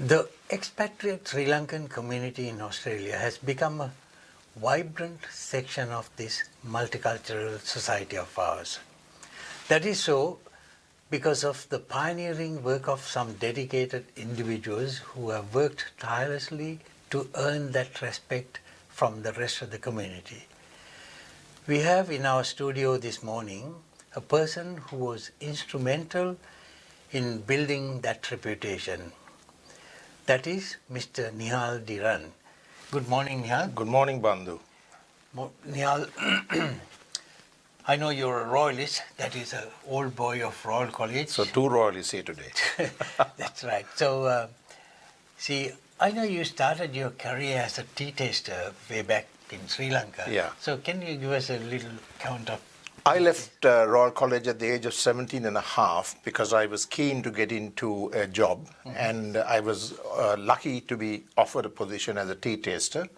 The expatriate Sri Lankan community in Australia has become a vibrant section of this multicultural society of ours. That is so because of the pioneering work of some dedicated individuals who have worked tirelessly to earn that respect from the rest of the community. We have in our studio this morning a person who was instrumental in building that reputation. That is Mr. Nihal De Run. Good morning, Nihal. Good morning, Bandu. Nihal, I know you're a royalist, that is an old boy of Royal College. So two royalists here today. That's right. So, see, I know you started your career as a tea taster way back in Sri Lanka. Yeah. So can you give us a little count of... I left Royal College at the age of 17 and a half because I was keen to get into a job, and I was lucky to be offered a position as a tea taster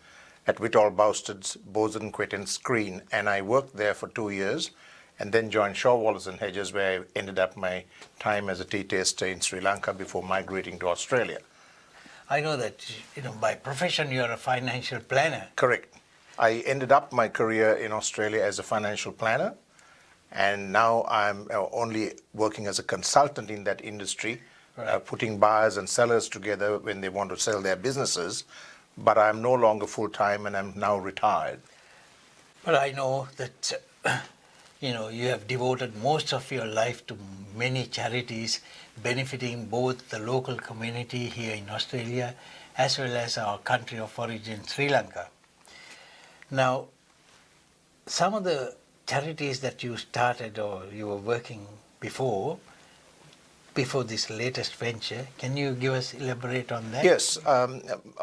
at Whitall Bousted's Bosun Quetin Screen, and I worked there for 2 years and then joined Shaw Wallace and Hedges, where I ended up my time as a tea taster in Sri Lanka before migrating to Australia. I know that, by profession you're a financial planner. Correct. I ended up my career in Australia as a financial planner, and now I'm only working as a consultant in that industry, right. Putting buyers and sellers together when they want to sell their businesses. But I'm no longer full-time, and I'm now retired. But I know that, you have devoted most of your life to many charities benefiting both the local community here in Australia as well as our country of origin, Sri Lanka. Now, some of the charities that you started or you were working before this latest venture, can you elaborate on that? Yes.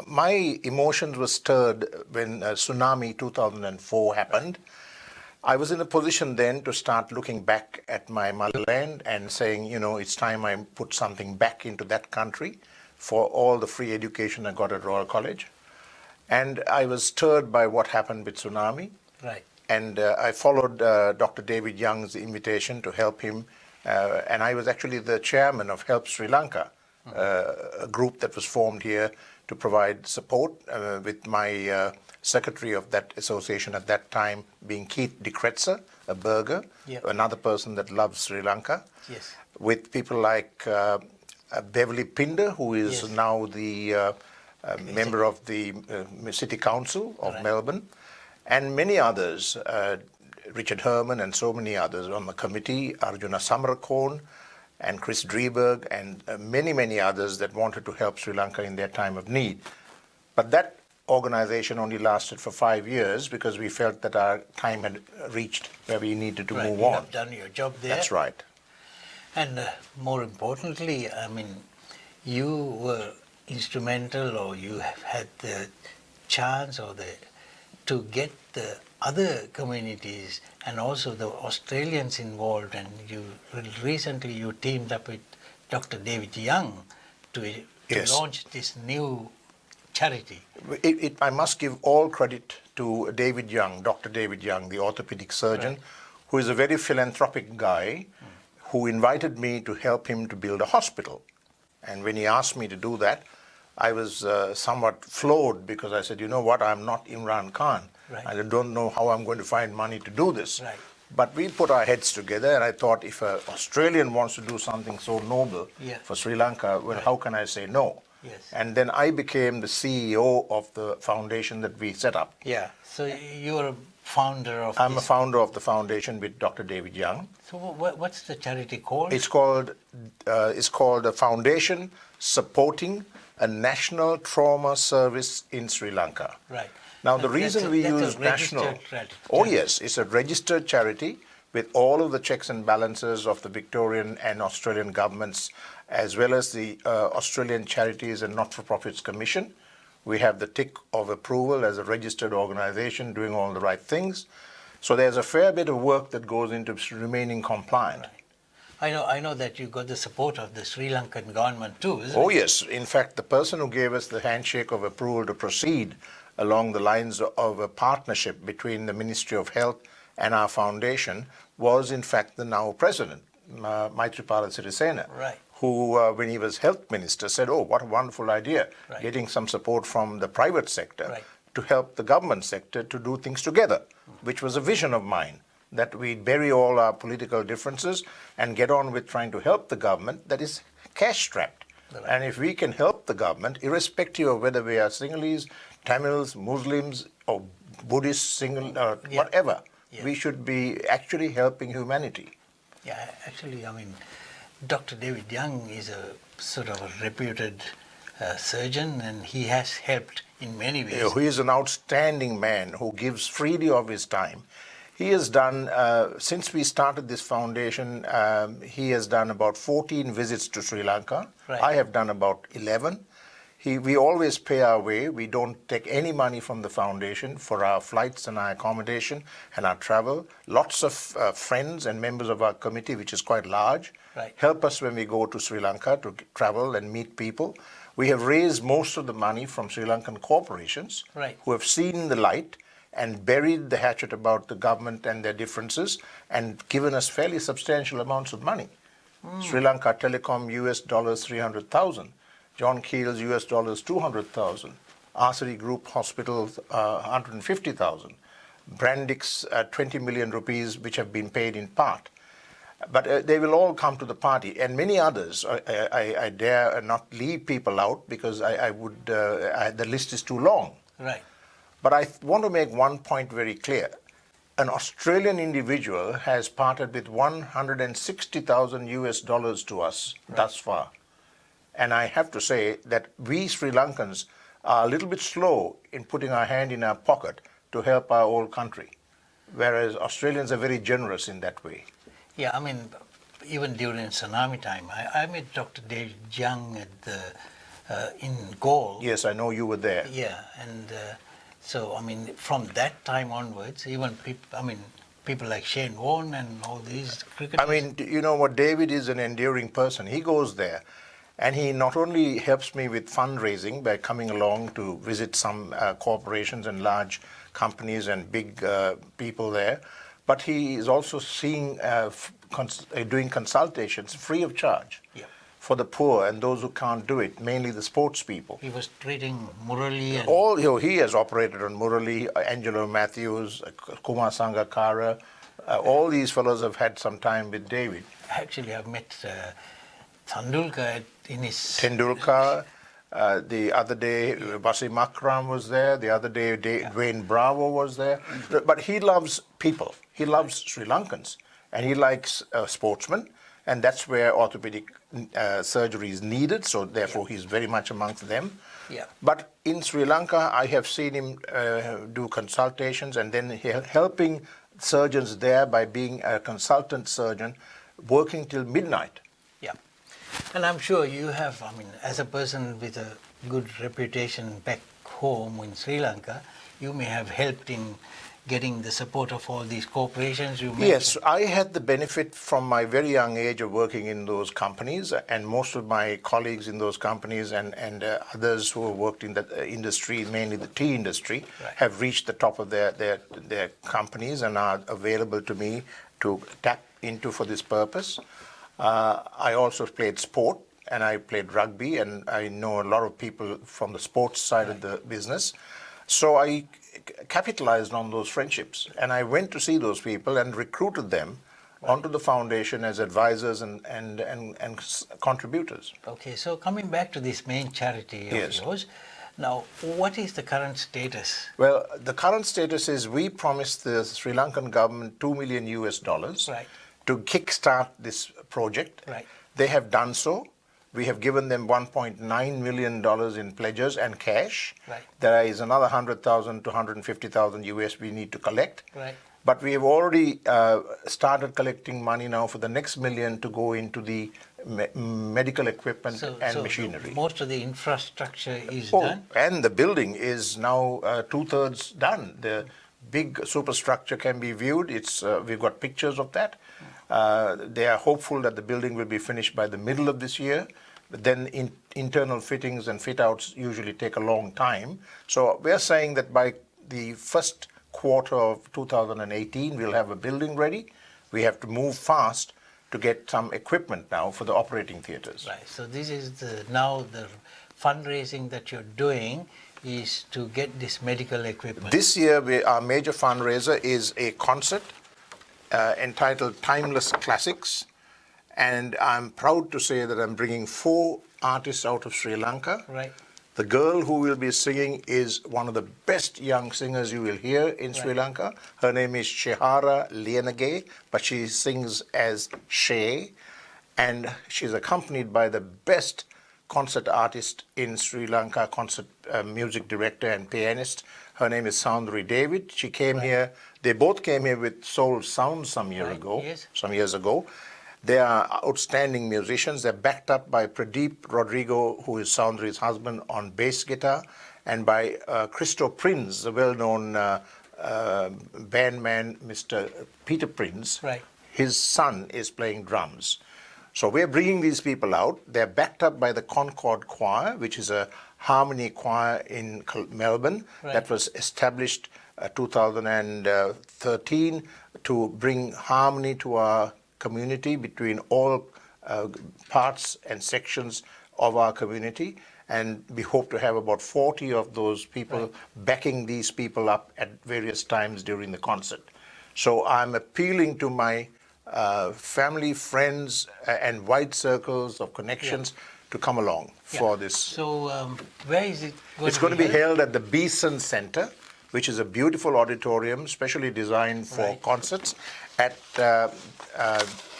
My emotions were stirred when tsunami 2004 happened. I was in a position then to start looking back at my motherland and saying, it's time I put something back into that country for all the free education I got at Royal College. And I was stirred by what happened with tsunami. Right. And I followed Dr. David Young's invitation to help him. And I was actually the chairman of Help Sri Lanka, a group that was formed here to provide support with my secretary of that association at that time being Keith de Kretser, a burger, yep. Another person that loves Sri Lanka, yes. With people like Beverly Pinder, who is yes. now the member of the City Council of right. Melbourne, and many others, Richard Herman and so many others on the committee, Arjuna Samarakon and Chris Dreberg and many, many others that wanted to help Sri Lanka in their time of need. But that organization only lasted for 5 years because we felt that our time had reached where we needed to right. move you on. You have done your job there. That's right. And more importantly, you were instrumental, or you have had the chance to get the other communities and also the Australians involved, and recently you teamed up with Dr. David Young to yes. launch this new charity. I must give all credit to David Young, Dr. David Young, the orthopedic surgeon, right. who is a very philanthropic guy, who invited me to help him to build a hospital. And when he asked me to do that, I was somewhat floored because I said, you know what, I'm not Imran Khan. Right. I don't know how I'm going to find money to do this. Right. But we put our heads together, and I thought if an Australian wants to do something so noble yeah. for Sri Lanka, well, right. how can I say no? Yes. And then I became the CEO of the foundation that we set up. Yeah, so you're a founder of I'm a founder of the foundation with Dr. David Young. So what's the charity called? It's called the Foundation Supporting a National Trauma Service in Sri Lanka. Right. Now, the reason we use national... Oh, yes, it's a registered charity with all of the checks and balances of the Victorian and Australian governments, as well as the Australian Charities and Not-for-Profits Commission. We have the tick of approval as a registered organization doing all the right things. So there's a fair bit of work that goes into remaining compliant. Right. I know that you got the support of the Sri Lankan government too, isn't it? Oh, it? yes. In fact, the person who gave us the handshake of approval to proceed along the lines of a partnership between the Ministry of Health and our foundation was, in fact, the now president, Maithripala Sirisena, right. who, when he was health minister, said, "Oh, what a wonderful idea, getting some support from the private sector to help the government sector to do things together," which was a vision of mine, that we bury all our political differences and get on with trying to help the government that is cash-strapped. And if we can help the government, irrespective of whether we are Sinhalese, Tamils, Muslims, or Buddhists, whatever, we should be actually helping humanity. Yeah, actually, I mean, Dr. David Young is a sort of a reputed surgeon, and he has helped in many ways. He is an outstanding man who gives freely of his time. He has done, since we started this foundation, he has done about 14 visits to Sri Lanka. I have done about 11. We always pay our way. We don't take any money from the foundation for our flights and our accommodation and our travel. Lots of friends and members of our committee, which is quite large, help us when we go to Sri Lanka to travel and meet people. We have raised most of the money from Sri Lankan corporations who have seen the light and buried the hatchet about the government and their differences and given us fairly substantial amounts of money. Sri Lanka Telecom, US dollars 300,000. John Keel's US dollars 200,000. Arsari Group Hospitals 150,000. Brandix 20 million rupees, which have been paid in part. But they will all come to the party, and many others. I dare not leave people out because the list is too long. Right. But I want to make one point very clear. An Australian individual has parted with 160,000 US dollars to us thus far. And I have to say that we Sri Lankans are a little bit slow in putting our hand in our pocket to help our old country, whereas Australians are very generous in that way. Yeah, I mean, even during tsunami time, I met Dr. David Young at in Galle. Yes, I know you were there. Yeah, and so, I mean, from that time onwards, even people like Shane Warne and all these cricketers. I mean, you know what, David is an enduring person. He goes there. And he not only helps me with fundraising by coming along to visit some corporations and large companies and big people there, but he is also doing consultations free of charge for the poor and those who can't do it, mainly the sports people. He was treating Murali. And he has operated on Murali, Angelo Matthews, Kumar Sangakkara. All these fellows have had some time with David. Actually, I've met Tendulkar in his... Tendulkar, the other day Wasim Akram was there, the other day Dwayne Bravo was there. But he loves people, he loves Sri Lankans, and he likes sportsmen, and that's where orthopedic surgery is needed, so therefore he's very much amongst them. But in Sri Lanka, I have seen him do consultations and then helping surgeons there by being a consultant surgeon, working till midnight. And I'm sure you have, I mean, as a person with a good reputation back home in Sri Lanka, you may have helped in getting the support of all these corporations you mentioned. Yes, I had the benefit from my very young age of working in those companies, and most of my colleagues in those companies and others who have worked in the industry, mainly the tea industry, have reached the top of their companies and are available to me to tap into for this purpose. I also played sport, and I played rugby, and I know a lot of people from the sports side of the business. So I capitalized on those friendships, and I went to see those people and recruited them onto the foundation as advisors and contributors. Okay, so coming back to this main charity of yours, now what is the current status? Well, the current status is we promised the Sri Lankan government $2 million US to kickstart this project. They have done so. We have given them $1.9 million in pledges and cash. There is another 100,000 to 150,000 US we need to collect. But we have already started collecting money now for the next million to go into the medical equipment and machinery. Most of the infrastructure is done? And the building is now 2/3 done. The big superstructure can be viewed. We've got pictures of that. They are hopeful that the building will be finished by the middle of this year. But then internal fittings and fit-outs usually take a long time. So we're saying that by the first quarter of 2018, we'll have a building ready. We have to move fast to get some equipment now for the operating theatres. Right. So this is now the fundraising that you're doing is to get this medical equipment. This year, our major fundraiser is a concert entitled Timeless Classics. And I'm proud to say that I'm bringing 4 artists out of Sri Lanka. Right. The girl who will be singing is one of the best young singers you will hear in Sri Lanka. Her name is Shehara Lianage, but she sings as Shay. And she's accompanied by the best concert artist in Sri Lanka, concert music director and pianist. Her name is Soundri David. She came here, they both came here with Soul Sound some years ago. They are outstanding musicians. They're backed up by Pradeep Rodrigo, who is Soundri's husband, on bass guitar, and by Christo Prince, the well-known bandman, Mr. Peter Prince. Right. His son is playing drums. So we're bringing these people out. They're backed up by the Concord Choir, which is a harmony choir in Melbourne that was established 2013 to bring harmony to our community between all parts and sections of our community, and we hope to have about 40 of those people backing these people up at various times during the concert. So I'm appealing to my family, friends, and wide circles of connections to come along for this. So where is it going It's going to be held at the Beeson Centre, which is a beautiful auditorium specially designed for concerts at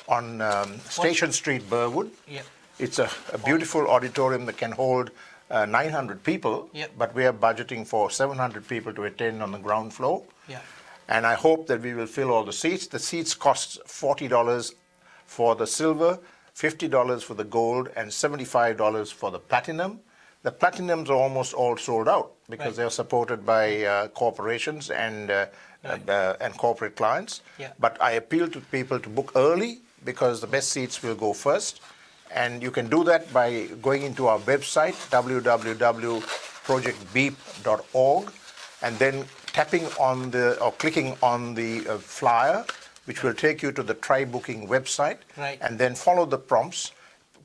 on Station Street, Burwood. It's a beautiful auditorium that can hold 900 people, but we are budgeting for 700 people to attend on the ground floor. And I hope that we will fill all the seats. The seats cost $40 for the silver, $50 for the gold, and $75 for the platinum. The platinums are almost all sold out because they're supported by corporations and corporate clients. But I appeal to people to book early because the best seats will go first. And you can do that by going into our website, www.projectbeep.org, and then tapping on or clicking on the flyer, which will take you to the try booking website, and then follow the prompts,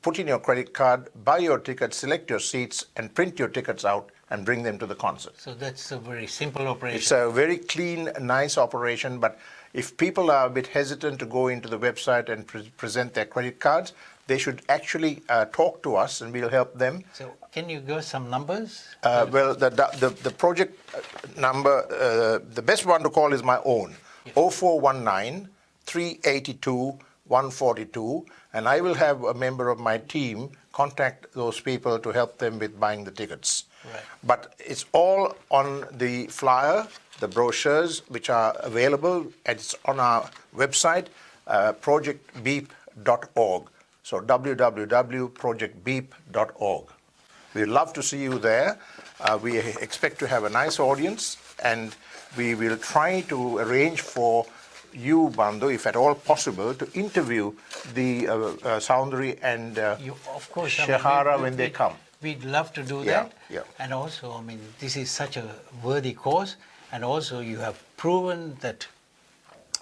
put in your credit card, buy your ticket, select your seats, and print your tickets out and bring them to the concert. So that's a very simple operation. It's a very clean, nice operation, but if people are a bit hesitant to go into the website and present their credit cards, they should actually talk to us and we'll help them. So can you give some numbers? Well, the project number, the best one to call is my own, 0419 382 142, and I will have a member of my team contact those people to help them with buying the tickets. But it's all on the flyer, the brochures, which are available, and it's on our website, projectbeep.org. So www.projectbeep.org. We'd love to see you there. We expect to have a nice audience, and we will try to arrange for you, Bandu, if at all possible, to interview the Soundri and Shehara when they come. We'd love to do that. And also, I mean, this is such a worthy cause, and also you have proven that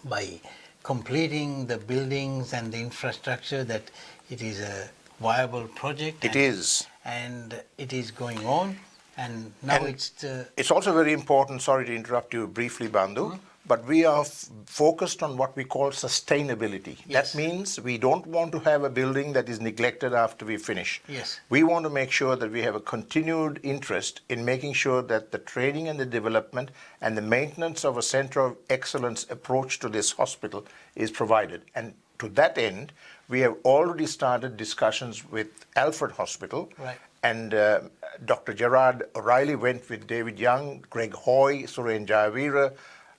by completing the buildings and the infrastructure that it is a viable project. It is. And it is going on. And now it's also very important, sorry to interrupt you briefly, Bandu, but we are focused on what we call sustainability. That means we don't want to have a building that is neglected after we finish. We want to make sure that we have a continued interest in making sure that the training and the development and the maintenance of a center of excellence approach to this hospital is provided. And to that end, we have already started discussions with Alfred Hospital. And Dr. Gerard O'Reilly went with David Young, Greg Hoy, Suren Jayavira,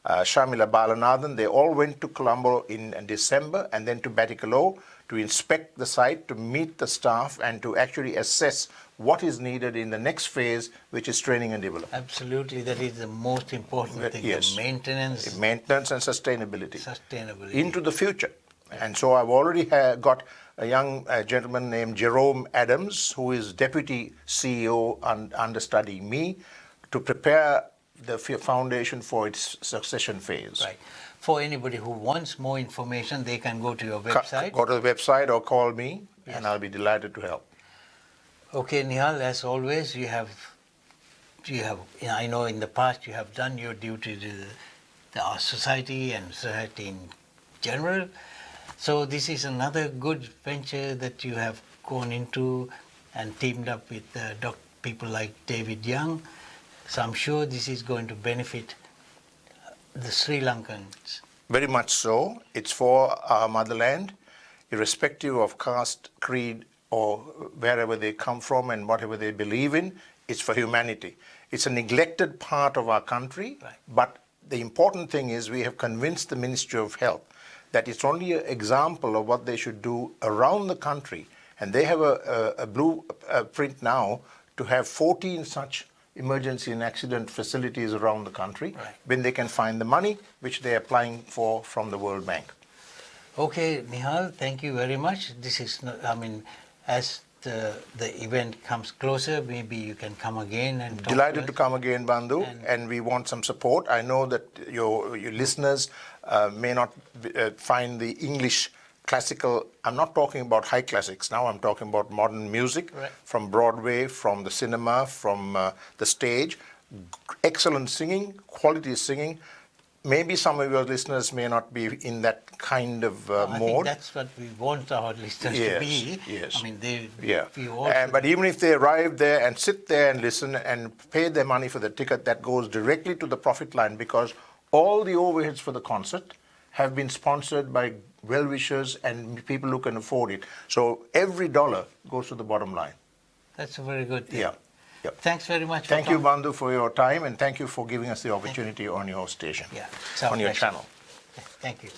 Shamila Balanathan. They all went to Colombo in December and then to Batticaloa to inspect the site, to meet the staff, and to actually assess what is needed in the next phase, which is training and development. Absolutely, that is the most important thing, the maintenance. Maintenance and sustainability. Into the future. And so I've already got a young gentleman named Jerome Adams, who is Deputy CEO understudying me, to prepare the foundation for its succession phase. for anybody who wants more information, they can go to your website. Go to the website or call me, Yes. and I'll be delighted to help. Okay, Nihal, as always, you have, I know in the past you have done your duty to our society and society in general. So this is another good venture that you have gone into and teamed up with people like David Young. So I'm sure this is going to benefit the Sri Lankans. Very much so. It's for our motherland, irrespective of caste, creed, or wherever they come from and whatever they believe in. It's for humanity. It's a neglected part of our country, Right. but the important thing is we have convinced the Ministry of Health that it's only an example of what they should do around the country. And they have a blueprint now to have 14 such emergency and accident facilities around the country, Right. when they can find the money which they're applying for from the World Bank. Okay, Nihal, thank you very much. This is, as the event comes closer, maybe you can come again and talk Delighted to us. come again, Bandu, and we want some support. I know that your listeners may not find the English classical. I'm not talking about high classics now. I'm talking about modern music, Right. from Broadway, from the cinema, from the stage. Excellent singing, quality singing. Maybe some of your listeners may not be in that kind of I think mode. that's what we want our listeners to Yes, be. yes. Yeah. But even if they arrive there and sit there and listen and pay their money for the ticket, that goes directly to the profit line, because all the overheads for the concert have been sponsored by well-wishers and people who can afford it. So every dollar goes to the bottom line. That's a very good thing. Yeah. Yep. Thanks very much. Thank for you, coming. Bandu, for your time, and thank you for giving us the opportunity on your station, Yeah, it's our on your pleasure. channel. Thank you.